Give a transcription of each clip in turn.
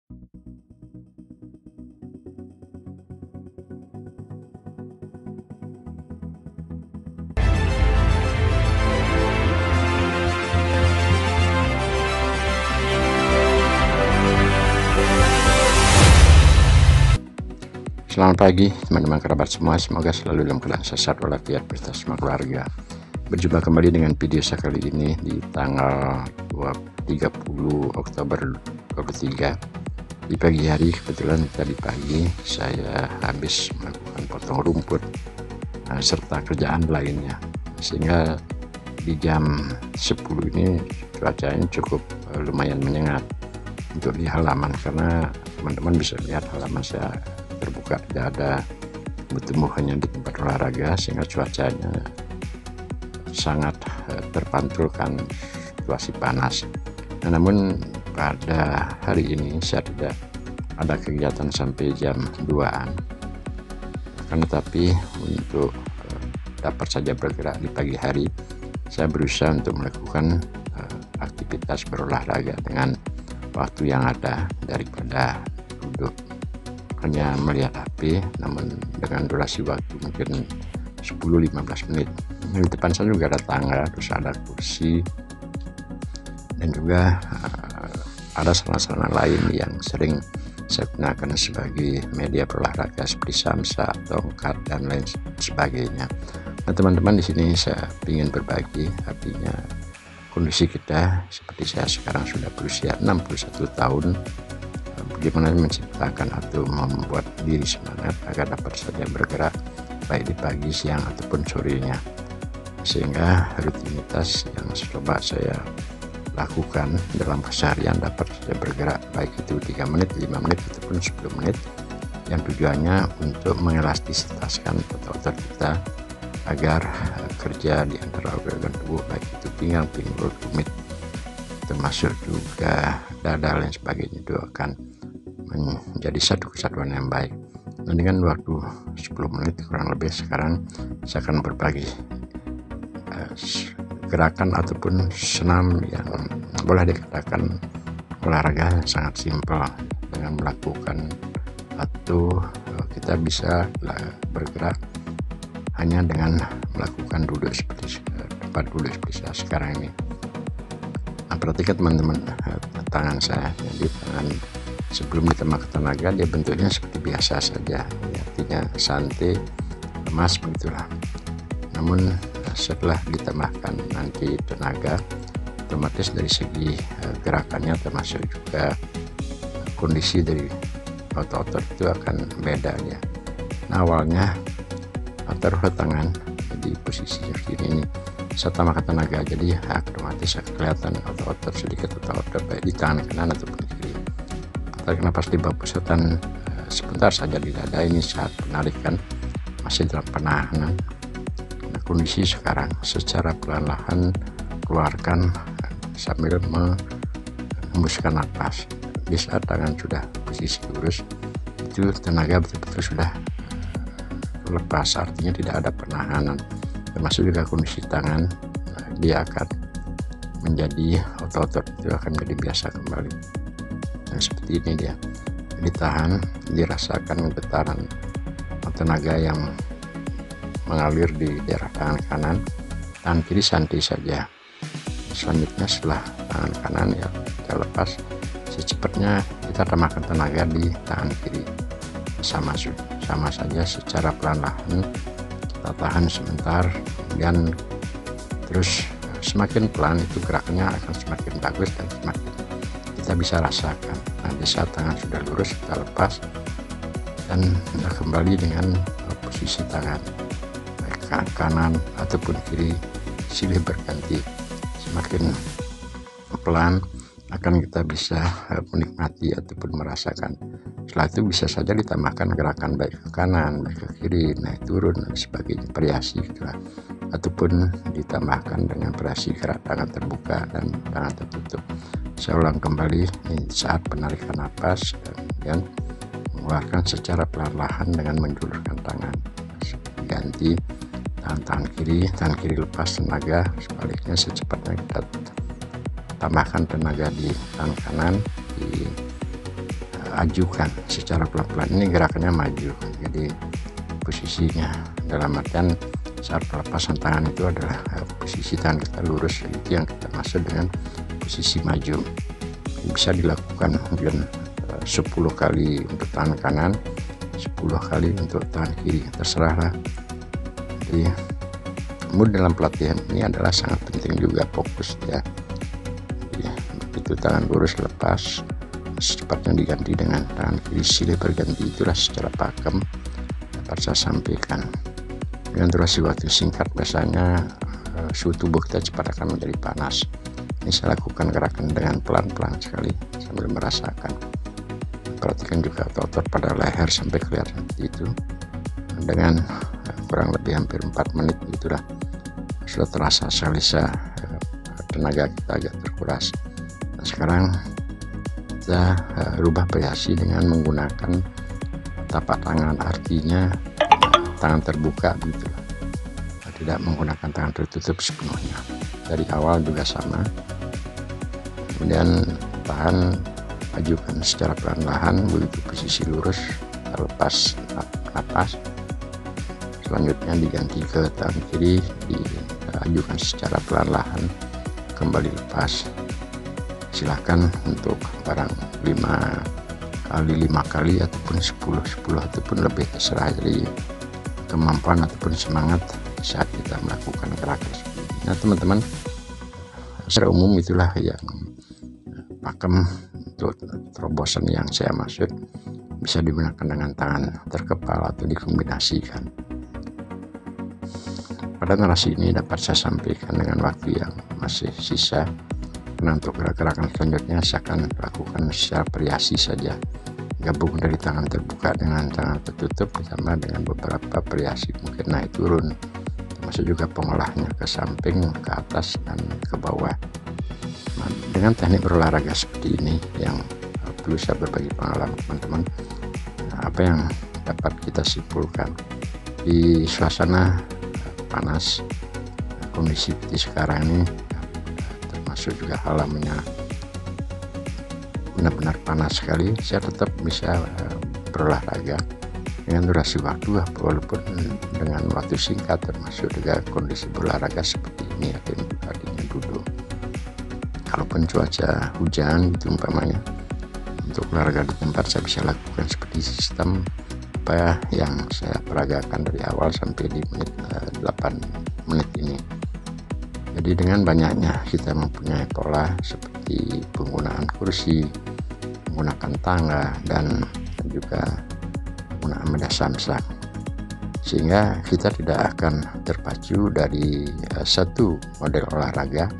Selamat pagi teman-teman kerabat semua, semoga selalu dalam keadaan sehat walafiat beserta semua keluarga. Berjumpa kembali dengan video saya kali ini di tanggal 30 Oktober 23 di pagi hari. Kebetulan tadi pagi saya habis melakukan potong rumput serta kerjaan lainnya, sehingga di jam 10 ini cuacanya cukup lumayan menyengat untuk di halaman, karena teman-teman bisa lihat halaman saya terbuka, tidak ada tumbuh-tumbuhannya di tempat olahraga, sehingga cuacanya sangat terpantulkan situasi panas. Nah, namun pada hari ini saya tidak ada kegiatan sampai jam 2-an, akan tetapi untuk dapat saja bergerak di pagi hari, saya berusaha untuk melakukan aktivitas berolahraga dengan waktu yang ada, daripada duduk hanya melihat HP, namun dengan durasi waktu mungkin 10-15 menit. Di depan saya juga ada tangga, terus ada kursi, dan juga ada sarana-sarana lain yang sering saya gunakan sebagai media berolahraga seperti samsa, tongkat, dan lain sebagainya. Nah, teman-teman, di sini saya ingin berbagi, artinya kondisi kita seperti saya sekarang sudah berusia 61 tahun. Bagaimana menciptakan atau membuat diri semangat agar dapat saja bergerak baik di pagi, siang, ataupun sorenya, sehingga rutinitas yang coba saya lakukan dalam keseharian dapat saya bergerak baik itu 3 menit, 5 menit, ataupun 10 menit, yang tujuannya untuk mengelastistaskan otot-otot kita agar kerja di antara organ tubuh baik itu pinggang, pinggul, tumit, termasuk juga dada, lain sebagainya, itu akan menjadi satu kesatuan yang baik. Dan dengan waktu 10 menit kurang lebih, sekarang saya akan berbagi gerakan ataupun senam yang boleh dikatakan olahraga yang sangat simpel, dengan melakukan atau kita bisa bergerak hanya dengan melakukan duduk seperti tempat duduk seperti saya sekarang ini. Nah, perhatikan teman-teman tangan saya, jadi tangan sebelum ditambahkan tenaga dia bentuknya seperti biasa saja, artinya santai, lemas, begitulah. Namun setelah ditambahkan nanti tenaga, otomatis dari segi gerakannya termasuk juga kondisi dari otot-otot itu akan beda ya. Nah, awalnya taruh tangan di posisi seperti ini, saya tambahkan tenaga, jadi otomatis akan kelihatan otot-otot sedikit, otot-otot baik di tangan kanan ataupun kiri. Tarik nafas di bawah pusatan sebentar saja di dada ini saat penarikan masih dalam penahanan. Nah, kondisi sekarang secara perlahan keluarkan sambil menghembuskan nafas. Di saat tangan sudah posisi lurus, itu tenaga betul-betul sudah lepas, artinya tidak ada penahanan. Termasuk juga kondisi tangan, dia akan menjadi otot-otot itu akan menjadi biasa kembali. Nah, seperti ini dia, ditahan, dirasakan getaran tenaga yang mengalir di daerah tangan kanan. Tangan kiri santai saja. Selanjutnya setelah tangan kanan ya kita lepas, secepatnya kita tambahkan tenaga di tangan kiri, sama saja secara pelan-pelan kita tahan sebentar, kemudian terus semakin pelan itu gerakannya akan semakin bagus dan semakin kita bisa rasakan. Nah, di saat tangan sudah lurus kita lepas dan kembali dengan posisi tangan baik kanan ataupun kiri silih berganti. Semakin pelan akan kita bisa menikmati ataupun merasakan. Setelah itu bisa saja ditambahkan gerakan baik ke kanan, baik ke kiri, naik turun dan sebagainya, variasi gitulah. Ataupun ditambahkan dengan variasi gerak tangan terbuka dan tangan tertutup. Saya ulang kembali, ini saat penarikan napas, dan mengeluarkan secara perlahan dengan menjulurkan tangan. Ganti tangan kiri lepas tenaga, sebaliknya secepatnya kita tambahkan tenaga di tangan kanan, di ajukan secara pelan-pelan. Ini gerakannya maju, jadi posisinya dalam artian saat pelepasan tangan itu adalah posisi tangan kita lurus, itu yang kita maksud dengan posisi maju. Bisa dilakukan mungkin 10 kali untuk tangan kanan, 10 kali untuk tangan kiri, terserahlah. Jadi mood dalam pelatihan ini adalah sangat penting juga, fokus ya. Jadi, begitu tangan lurus lepas, secepatnya diganti dengan tangan kiri, silih berganti. Itulah secara pakem dapat saya sampaikan. Dengan durasi waktu singkat biasanya suhu tubuh kita cepat akan menjadi panas. Ini saya lakukan gerakan dengan pelan-pelan sekali sambil merasakan. Perhatikan juga otot pada leher sampai kelihatan seperti itu. Dengan kurang lebih hampir 4 menit itulah sudah terasa sekali tenaga kita agak terkuras. Nah, sekarang kita rubah variasi dengan menggunakan tapak tangan, artinya tangan terbuka gitu, tidak menggunakan tangan tertutup sepenuhnya. Dari awal juga sama, kemudian tahan, ajukan secara perlahan begitu posisi lurus, lepas napas. Selanjutnya diganti ke tangan kiri, diajukan secara perlahan, kembali lepas. Silahkan untuk barang 5 kali ataupun 10 ataupun lebih, terserah dari kemampuan ataupun semangat saat kita melakukan gerakan seperti ini. Nah teman-teman, secara umum itulah yang pakem untuk terobosan yang saya maksud. Bisa digunakan dengan tangan terkepal atau dikombinasikan. Pada narasi ini dapat saya sampaikan dengan waktu yang masih sisa, karena untuk gerakan selanjutnya saya akan lakukan secara variasi saja, gabung dari tangan terbuka dengan tangan tertutup ditambah dengan beberapa variasi mungkin naik turun, termasuk juga pengolahnya ke samping, ke atas, dan ke bawah. Nah, dengan teknik berolahraga seperti ini yang perlu saya berbagi pengalaman teman-teman, apa yang dapat kita simpulkan di suasana panas, kondisi seperti sekarang ini, termasuk juga alamnya benar-benar panas sekali, saya tetap bisa berolahraga dengan durasi waktu walaupun dengan waktu singkat, termasuk juga kondisi berolahraga seperti ini, artinya duduk. Kalaupun cuaca hujan gitu umpamanya, untuk olahraga di tempat saya bisa lakukan seperti sistem apa yang saya peragakan dari awal sampai di menit 8 menit ini. Jadi dengan banyaknya kita mempunyai pola seperti penggunaan kursi, menggunakan tangga, dan juga menggunakan meja samsak, sehingga kita tidak akan terpacu dari satu model olahraga.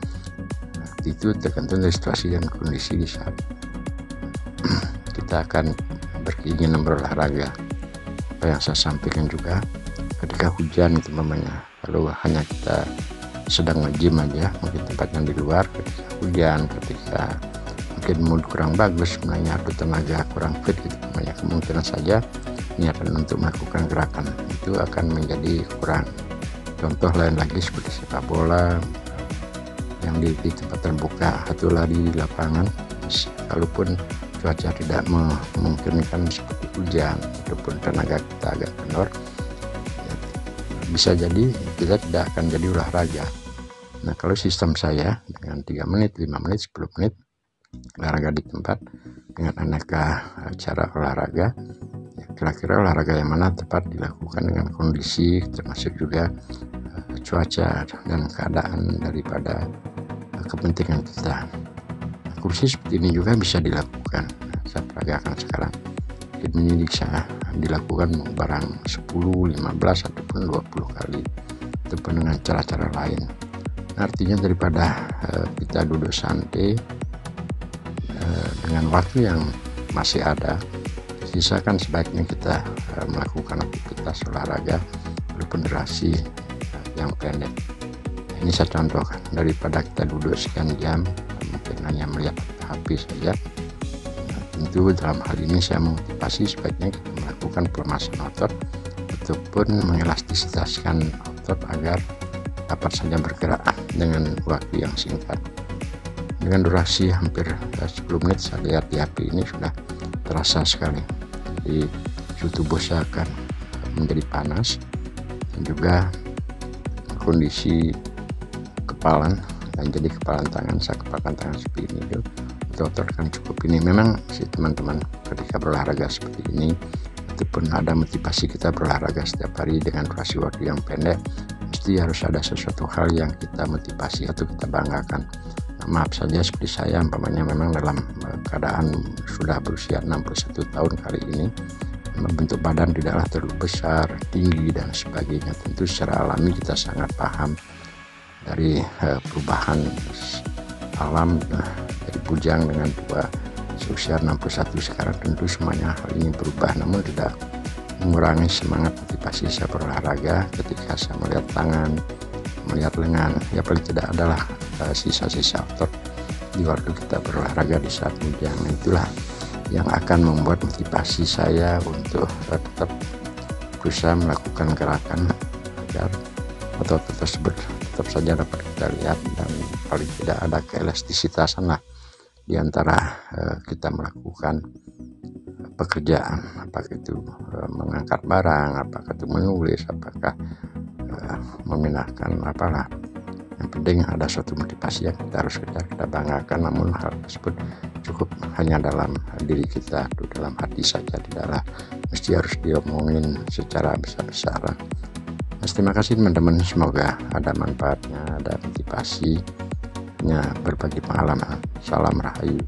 Itu tergantung dari situasi dan kondisi di saat kita akan berkeinginan berolahraga. Apa yang saya sampaikan juga, ketika hujan itu namanya, kalau hanya kita sedang nge-gym aja, mungkin tempatnya di luar, ketika hujan, ketika mungkin mood kurang bagus sebenarnya atau tenaga kurang fit gitu, namanya, kemungkinan saja niatan untuk melakukan gerakan itu akan menjadi kurang. Contoh lain lagi seperti sepak bola yang di tempat terbuka atau lari di lapangan, kalaupun cuaca tidak memungkinkan seperti hujan ataupun tenaga kita agak kendor, ya, bisa jadi kita tidak akan jadi olahraga. Nah, kalau sistem saya dengan 3 menit, 5 menit, 10 menit olahraga di tempat dengan aneka cara olahraga, ya, kira-kira olahraga yang mana tepat dilakukan dengan kondisi, termasuk juga cuaca dan keadaan daripada kepentingan kita. Kursi seperti ini juga bisa dilakukan. Saya peragakan sekarang. Ini bisa dilakukan barang 10, 15 ataupun 20 kali ataupun dengan cara-cara lain. Artinya daripada kita duduk santai dengan waktu yang masih ada, sisakan sebaiknya kita melakukan aktivitas olahraga walaupun durasi yang pendek. Ini saya contohkan, daripada kita duduk sekian jam mungkin hanya melihat HP saja. Nah, tentu dalam hal ini saya memotivasi sebaiknya kita melakukan pelemasan otot ataupun mengelastisasikan otot agar dapat saja bergerak dengan waktu yang singkat. Dengan durasi hampir 10 menit, saya lihat di HP ini sudah terasa sekali. Jadi suhu tubuh saya akan menjadi panas, dan juga kondisi kepalan, dan jadi kepalan tangan, saya kepalan tangan seperti ini tuh, otot kan cukup ini. Memang si teman-teman ketika berolahraga seperti ini, itu pun ada motivasi kita berolahraga setiap hari dengan durasi waktu yang pendek, mesti harus ada sesuatu hal yang kita motivasi atau kita banggakan. Maaf saja seperti saya, umpamanya memang dalam keadaan sudah berusia 61 tahun kali ini, bentuk badan tidaklah terlalu besar, tinggi, dan sebagainya. Tentu secara alami kita sangat paham dari perubahan alam dari bujang dengan tua seusia 61 sekarang. Tentu semuanya hal ini berubah, namun tidak mengurangi semangat motivasi saya berolahraga ketika saya melihat tangan, melihat lengan, ya paling tidak adalah sisa-sisa otot di waktu kita berolahraga di saat bujang. Itulah yang akan membuat motivasi saya untuk tetap berusaha melakukan gerakan agar otot tersebut tetap saja dapat kita lihat, dan paling tidak ada keelastisitasan lah di antara kita melakukan pekerjaan, apakah itu mengangkat barang, apakah itu menulis, apakah memindahkan apalah. Yang penting ada suatu motivasi yang kita harus kejar, kita banggakan, namun hal tersebut cukup hanya dalam diri kita, dalam hati saja, tidaklah mesti harus diomongin secara besar-besaran. Terima kasih teman-teman, semoga ada manfaatnya, ada motivasinya, berbagi pengalaman. Salam Rahayu.